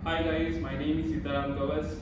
Hi guys, my name is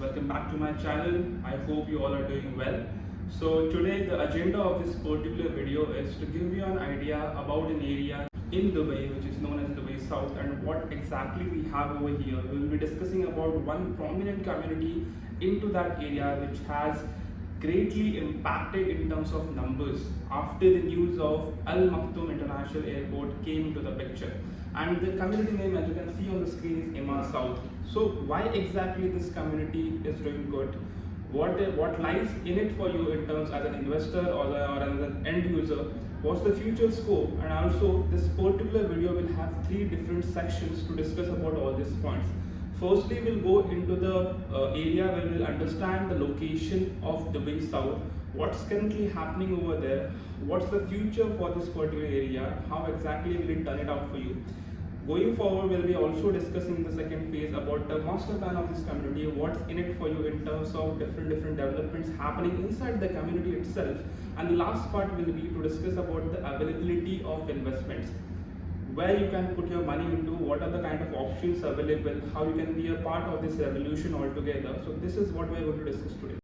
Welcome back to my channel. I hope you all are doing well. So today the agenda of this particular video is to give you an idea about an area in Dubai which is known as Dubai South and what exactly we have over here. We will be discussing about one prominent community into that area which has greatly impacted in terms of numbers after the news of Maktoum International Airport came into the picture. And the community name, as you can see on the screen, is Emaar South. So why exactly this community is doing good? What lies in it for you in terms as an investor or as an end user? What's the future scope? And also this particular video will have three different sections to discuss about all these points. Firstly, we'll go into the area where we'll understand the location of Dubai South, what's currently happening over there, what's the future for this particular area, how exactly will it turn it out for you. Going forward, we'll be also discussing the second phase about the master plan of this community, what's in it for you in terms of different developments happening inside the community itself. And the last part will be to discuss about the availability of investments, where you can put your money into, what are the kind of options available, how you can be a part of this revolution altogether. So this is what we are going to discuss today.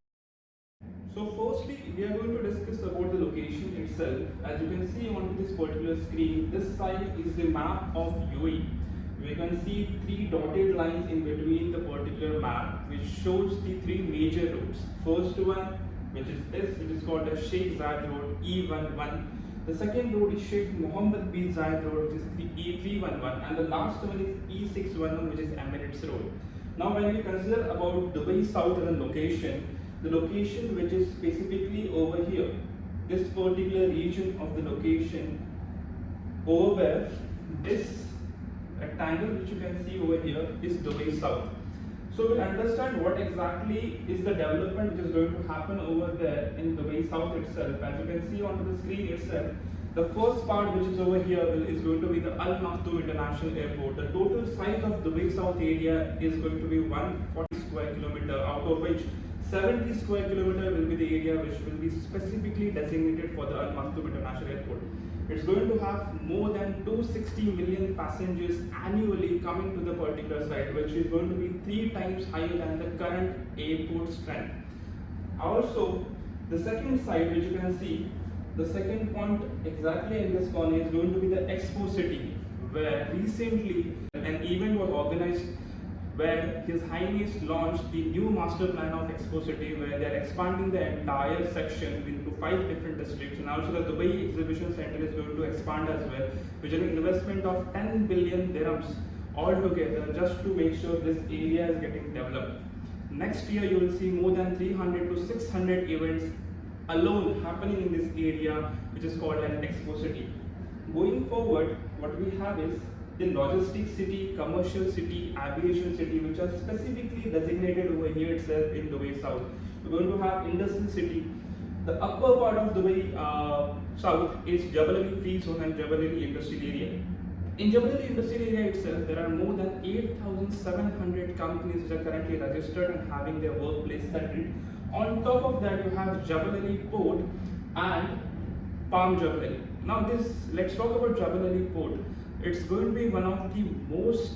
So firstly, we are going to discuss about the location itself. As you can see on this particular screen, this side is the map of UAE. We can see three dotted lines in between the particular map, which shows the three major routes. First one, which is called the Sheikh Zayed Road, E11. The second road is Sheikh Mohammed bin Zayed Road, which is the E311, and the last one is E611, which is Emirates Road. Now, when we consider about Dubai South as a location, the location which is specifically over here, this particular region of the location, over where this rectangle which you can see over here is Dubai South. So we'll understand what exactly is the development which is going to happen over there in Dubai South itself. As you can see onto the screen itself, the first part which is over here is going to be the Maktoum International Airport. The total size of Dubai South area is going to be 140 square kilometer, out of which 70 square kilometer will be the area which will be specifically designated for the Maktoum International Airport. It's going to have more than 260 million passengers annually coming to the particular site, which is going to be 3 times higher than the current airport strength. Also, the second site which you can see, the second point exactly in this corner is going to be the Expo City, where recently an event was organized where His Highness launched the new master plan of Expo City, where they are expanding the entire section into 5 different districts, and also the Dubai Exhibition Center is going to expand as well, which is an investment of 10 billion dirhams altogether just to make sure this area is getting developed. Next year, you will see more than 300 to 600 events alone happening in this area, which is called an Expo City. Going forward, what we have is the logistics city, commercial city, aviation city, which are specifically designated over here itself in Dubai South. We're going to have industrial city. The upper part of Dubai South is Jebel Ali Free Zone and Jebel Ali Industrial Area. In Jebel Ali Industrial Area itself, there are more than 8,700 companies which are currently registered and having their workplace settled. On top of that, you have Jebel Ali Port and Palm Jebel Ali. Now let's talk about Jebel Ali Port. It's going to be one of the most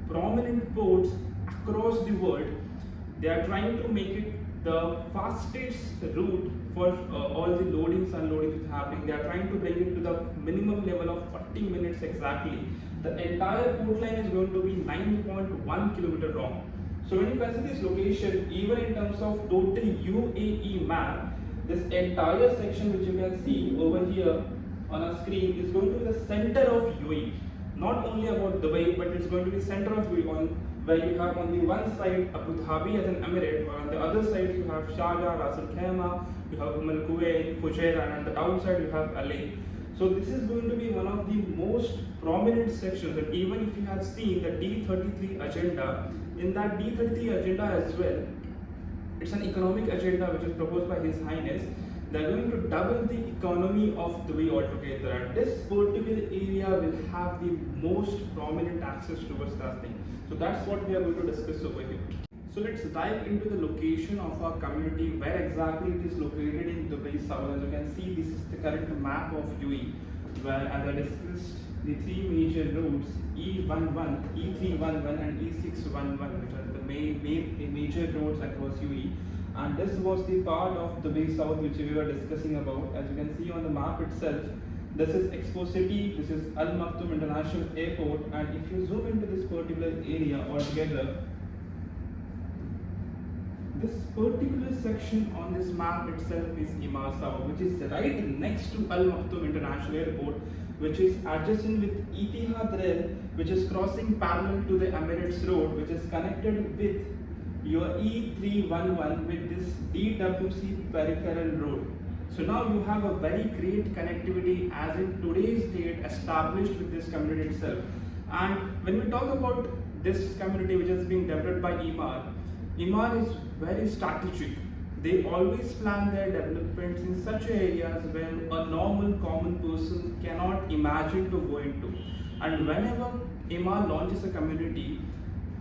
prominent ports across the world. They are trying to make it the fastest route for all the loadings and unloadings happening. They are trying to bring it to the minimum level of 40 minutes exactly. The entire port line is going to be 9.1 kilometer long. So when you consider this location, even in terms of total UAE map, this entire section which you can see over here on a screen is going to be the center of UAE. Not only about Dubai, but it's going to be center of UAE, where you have on the one side Abu Dhabi as an emirate, or on the other side you have Sharjah, Ras Al Khaimah, you have Al Kuwait, Fujairah, and on the downside you have Ali. So this is going to be one of the most prominent sections. And even if you have seen the D33 agenda, in that D33 agenda as well, it's an economic agenda which is proposed by His Highness. They are going to double the economy of Dubai altogether, and this particular area will have the most prominent access towards that thing. So that's what we are going to discuss over here. So let's dive into the location of our community, where exactly it is located in Dubai South. As you can see, this is the current map of UAE, where as I discussed, the 3 major routes E11, E311 and E611, which are major roads across UAE. And this was the part of Dubai South which we were discussing about. As you can see on the map itself, this is Expo City, this is Maktoum International Airport, and if you zoom into this particular area altogether, this particular section on this map itself is Emaar South, which is right next to Maktoum International Airport, which is adjacent with Etihad Rail, which is crossing parallel to the Emirates Road, which is connected with your E311 with this DWC peripheral road. So now you have a very great connectivity as in today's date established with this community itself. And when we talk about this community which is being developed by Emaar is very strategic. They always plan their developments in such areas where a normal common person cannot imagine to go into. And whenever Emaar launches a community,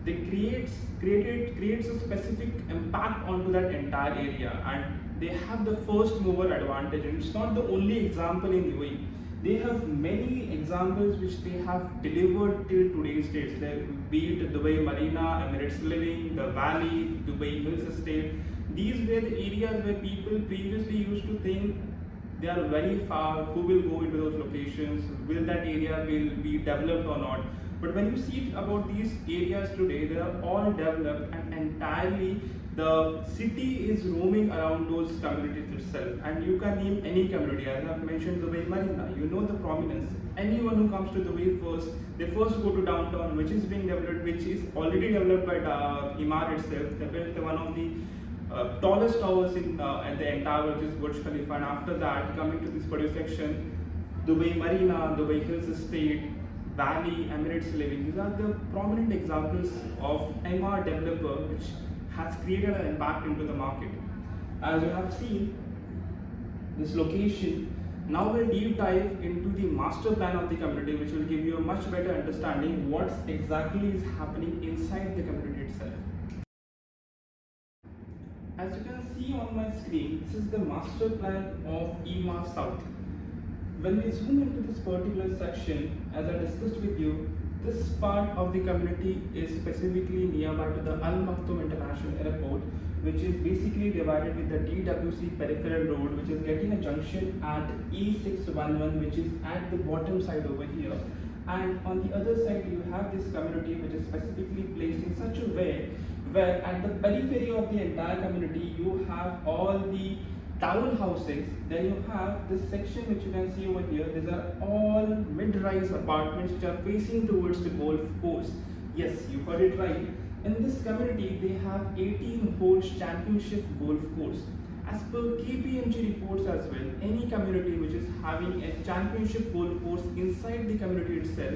they creates a specific impact onto that entire area, and they have the first mover advantage. And it's not the only example in UAE. They have many examples which they have delivered till today's date. Be it Dubai Marina, Emirates Living, the Valley, Dubai Hills Estate. These were the areas where people previously used to think they are very far, who will go into those locations, will that area will be developed or not. But when you see about these areas today, they are all developed, and entirely the city is roaming around those communities itself. And you can name any community. As I have mentioned Dubai Marina, you know the prominence. Anyone who comes to Dubai first, they first go to downtown, which is being developed, which is already developed by Emaar itself. They built one of the tallest towers in the entire world, which is Burj Khalifa. And after that, coming to this particular section, Dubai Marina, Dubai Hills Estate, Valley, Emirates Living. These are the prominent examples of Emaar developer which has created an impact into the market. As you have seen, this location, now we'll deep dive into the master plan of the community, which will give you a much better understanding what exactly is happening inside the community itself. As you can see on my screen, this is the master plan of Emaar South. When we zoom into this particular section, as I discussed with you, this part of the community is specifically nearby to the Maktoum International Airport, which is basically divided with the DWC peripheral road, which is getting a junction at E611, which is at the bottom side over here. And on the other side, you have this community which is specifically placed in such a way where at the periphery of the entire community, you have all the townhouses. Then you have this section which you can see over here. These are all mid-rise apartments which are facing towards the golf course. Yes, you heard it right. In this community, they have 18 holes championship golf course. As per KPMG reports as well, any community which is having a championship golf course inside the community itself,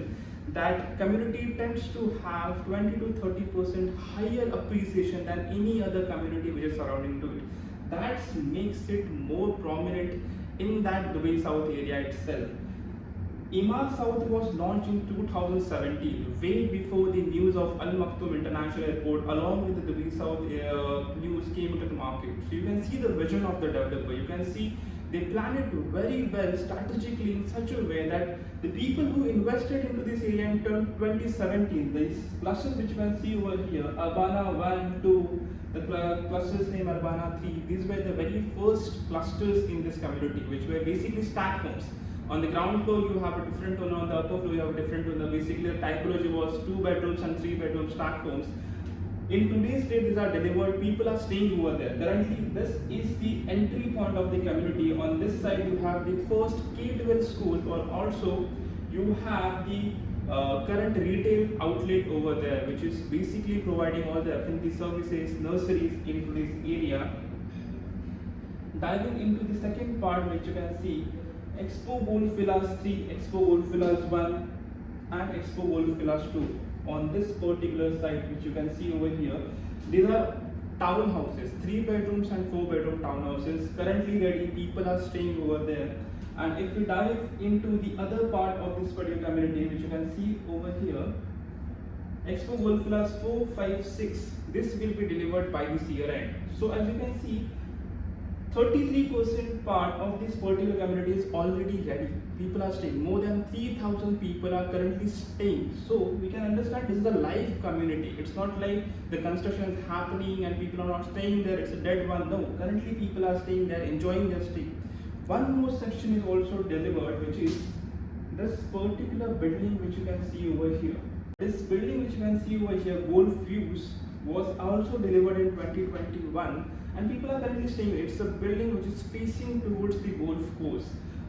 that community tends to have 20 to 30% higher appreciation than any other community which is surrounding to it. That makes it more prominent in that Dubai South area itself. Emaar South was launched in 2017, way before the news of Maktoum International Airport along with the Dubai South news came into the market. So you can see the vision of the developer. You can see they planned it very well strategically in such a way that the people who invested into this area in 2017, these clusters which you can see over here, Urbana 1, 2, the clusters name Urbana 3, these were the very first clusters in this community, which were basically stacked homes. On the ground floor, you have a different owner, on the upper floor, you have a different owner. Basically, the typology was 2 bedrooms and 3 bedroom stacked homes. In today's date, these are delivered, people are staying over there. Currently, this is the entry point of the community. On this side, you have the first K-12 school, or also you have the current retail outlet over there, which is basically providing all the F&B services, nurseries into this area. Diving into the second part, which you can see, Expo Golf Villas 3, Expo Golf Villas 1 and Expo Golf Villas 2. On this particular site, which you can see over here, these are townhouses, 3 bedrooms and 4 bedroom townhouses. Currently ready, people are staying over there. And if we dive into the other part of this particular community, which you can see over here, Expo Golf Villas 4, 5, 6, this will be delivered by this year end. So as you can see, 33% part of this particular community is already ready. People are staying. More than 3,000 people are currently staying. So we can understand this is a live community. It's not like the construction is happening and people are not staying there. It's a dead one. No, currently people are staying there, enjoying their stay. One more section is also delivered, which is this particular building which you can see over here. This building which you can see over here, Golf Views, was also delivered in 2021 and people are currently staying. It's a building which is facing towards the golf course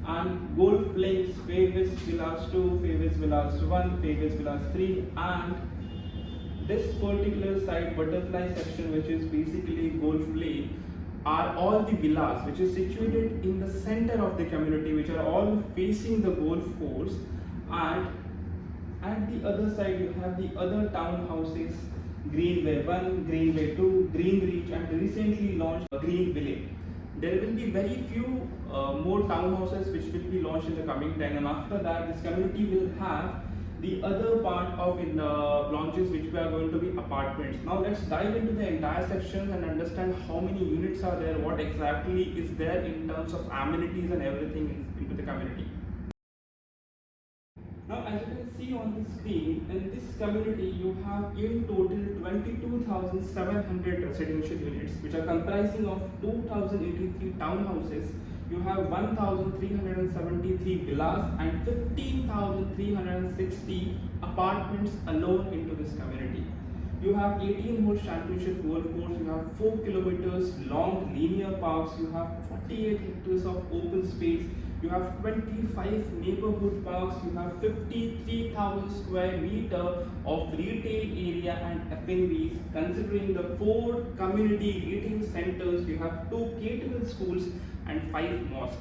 and golf lanes, Fairways Villas 2, Fairways Villas 1, Fairways Villas 3, and this particular side butterfly section, which is basically golf lane, are all the villas which is situated in the center of the community, which are all facing the golf course, and at the other side you have the other townhouses, Greenway 1, Greenway 2, Green Reach, and recently launched Green Village. There will be very few more townhouses which will be launched in the coming time, and after that this community will have the other part of launches which are going to be apartments. Now let's dive into the entire section and understand how many units are there, what exactly is there in terms of amenities and everything into the community. Now as you can see on the screen, in this community you have in total 22,700 residential units, which are comprising of 2,083 townhouses. You have 1,373 villas and 15,360 apartments alone into this community. You have 18-hole championship golf course, you have 4 kilometers long linear parks, you have 48 hectares of open space, you have 25 neighborhood parks, you have 53,000 square meter of retail area and F&Bs. Considering the 4 community retail centers, you have 2 catering schools and 5 mosques.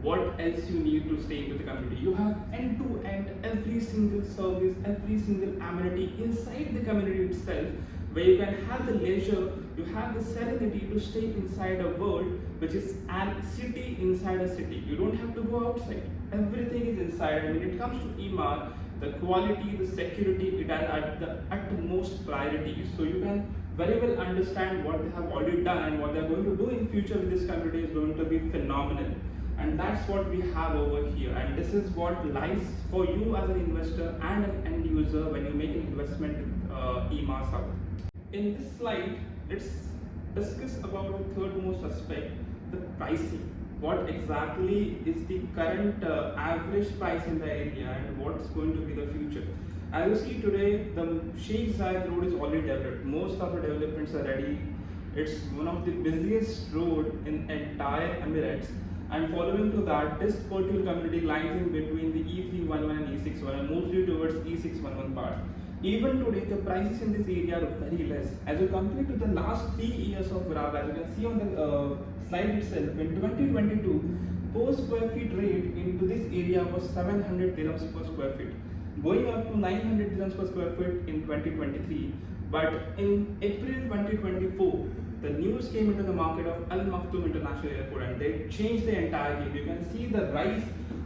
What else you need to stay into the community? You have end-to-end every single service, every single amenity inside the community itself, where you can have the leisure, you have the serenity to stay inside a world which is a city inside a city. You don't have to go outside. Everything is inside. And when it comes to Emaar, the quality, the security, it is at the utmost priority. So you can very well understand what they have already done and what they are going to do in future with this community is going to be phenomenal. And that's what we have over here, and this is what lies for you as an investor and an end user when you make an investment in Emaar South. In this slide, let's discuss about the third most aspect, the pricing. What exactly is the current average price in the area and what's going to be the future? As you see today, the Sheikh Zayed road is already developed. Most of the developments are ready. It's one of the busiest road in entire Emirates. And following to that, this particular community lies in between the E311 and E611 and mostly towards E611 part. Even today, the prices in this area are very less. As you compare to the last 3 years of graph, as you can see on the slide itself, in 2022, per square feet rate into this area was 700 dirhams per square feet, going up to 900 dirhams per square feet in 2023. But in April 2024, the news came into the market of Maktoum International Airport and they changed the entire game. You can see the rise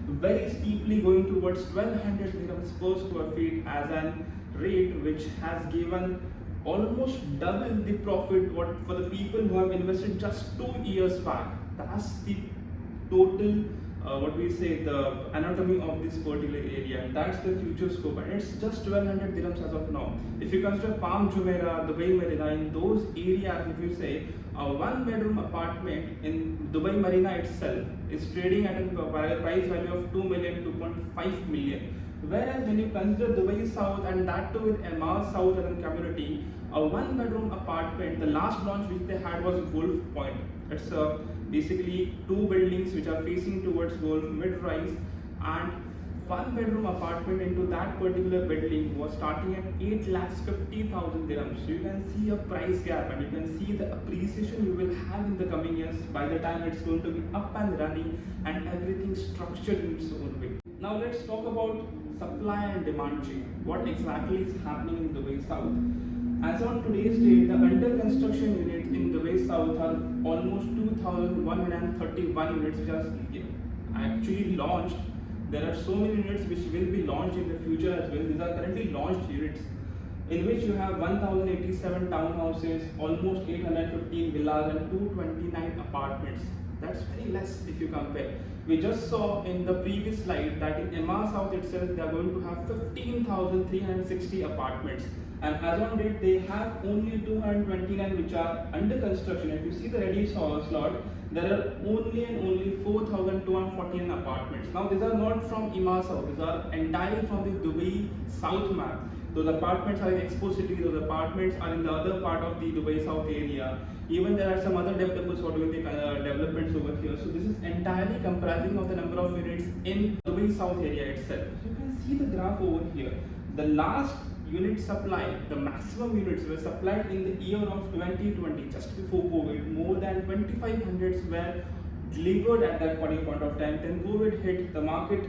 very steeply going towards 1200 dirhams per square feet as an rate, which has given almost double the profit what for the people who have invested just 2 years back. That's the total the anatomy of this particular area, and that's the future scope, and it's just 1200 dirhams as of now. If you consider Palm Jumeirah, Dubai Marina, in those areas, if you say a 1-bedroom apartment in Dubai Marina itself is trading at a price value of 2 million, 2.5 million. Whereas when you consider Dubai South, and that too with Emaar South as a community, a 1-bedroom apartment, the last launch which they had was Golf Point. It's basically 2 buildings which are facing towards golf, mid-rise, and 1-bedroom apartment into that particular building was starting at 8,50,000 dirhams. So you can see a price gap and you can see the appreciation you will have in the coming years by the time it's going to be up and running and everything structured in its own way. Now let's talk about supply and demand chain. What exactly is happening in Dubai South? As on today's date, the under construction units in Dubai South are almost 2,131 units which are actually launched. There are so many units which will be launched in the future as well. These are currently launched units, in which you have 1,087 townhouses, almost 815 villas and 229 apartments. That's very less if you compare. We just saw in the previous slide that in Emaar South itself they are going to have 15,360 apartments, and as on date they have only 229 which are under construction. If you see the ready slot, there are only 4,214 apartments. Now these are not from Emaar South, these are entirely from the Dubai South map. Those apartments are in Expo City, those apartments are in the other part of the Dubai South area. Even there are some other developers who are doing the developments over here. So this is entirely comprising of the number of units in Dubai South area itself. You can see the graph over here. The last unit supply, the maximum units were supplied in the year of 2020, just before COVID. More than 2,500 were delivered at that particular point of time. Then COVID hit, the market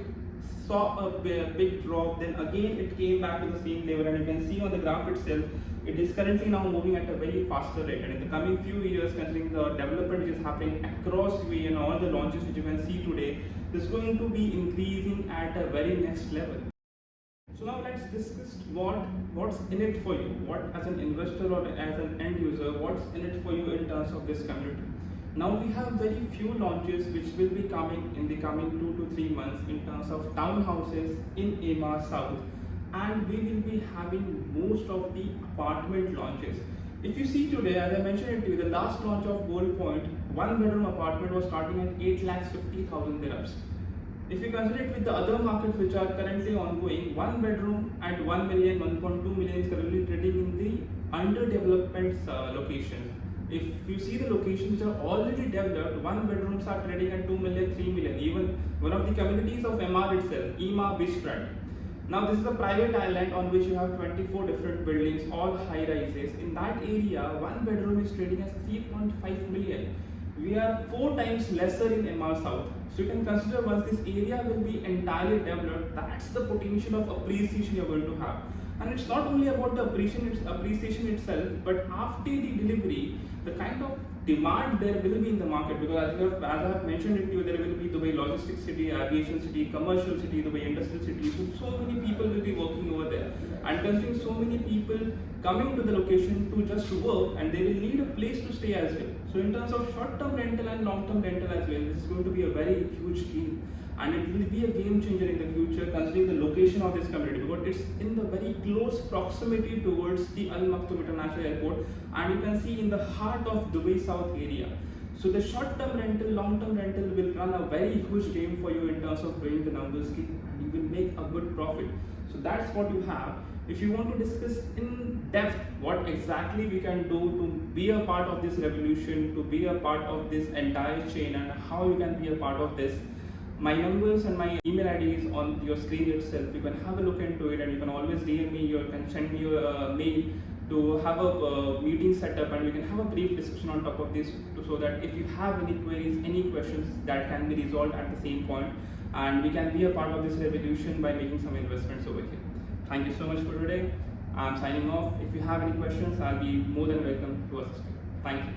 saw a big drop, then again it came back to the same level, and you can see on the graph itself, it is currently now moving at a very faster rate. And in the coming few years, considering the development which is happening across UAE and all the launches which you can see today, this is going to be increasing at a very next level. So now let's discuss what's in it for you. What, as an investor or as an end user, what's in it for you in terms of this community. Now we have very few launches which will be coming in the coming 2 to 3 months in terms of townhouses in Emaar South, and we will be having most of the apartment launches. If you see today, as I mentioned it to you, the last launch of Gold Point, 1 bedroom apartment was starting at 8,50,000 dirhams. If you consider it with the other markets which are currently ongoing, 1 bedroom at 1 million, 1.2 million is currently trading in the underdevelopment locations. If you see the locations which are already developed, 1 bedrooms are trading at 2 million, 3 million. Even one of the communities of Emaar itself, Emaar Beachfront. Now this is a private island on which you have 24 different buildings, all high rises. In that area, 1 bedroom is trading as 3.5 million. We are 4 times lesser in Emaar South. So you can consider once this area will be entirely developed, that's the potential of appreciation you're going to have. And it's not only about the appreciation itself, but after the delivery, the kind of demand there will be in the market, because as I have mentioned it to you, there will be Dubai Logistics City, Aviation City, Commercial City, Dubai Industrial City. So many people will be working over there, and considering so many people coming to the location to just work, and they will need a place to stay as well. So in terms of short-term rental and long-term rental as well, this is going to be a very huge game, and it will be a game changer in the future considering the location of this community, because it's in the very close proximity towards the Maktoum International Airport, and you can see in the heart of Dubai South area. So the short-term rental, long-term rental will run a very huge game for you in terms of doing the numbers, and you will make a good profit. So that's what you have. If you want to discuss in depth what exactly we can do to be a part of this revolution, to be a part of this entire chain, and how you can be a part of this, my numbers and my email ID is on your screen itself. You can have a look into it, and you can always DM me, you can send me a mail to have a meeting set up, and we can have a brief discussion on top of this, so that if you have any queries, any questions, that can be resolved at the same point, and we can be a part of this revolution by making some investments over here. Thank you so much for today. I'm signing off. If you have any questions, I'll be more than welcome to assist you. Thank you.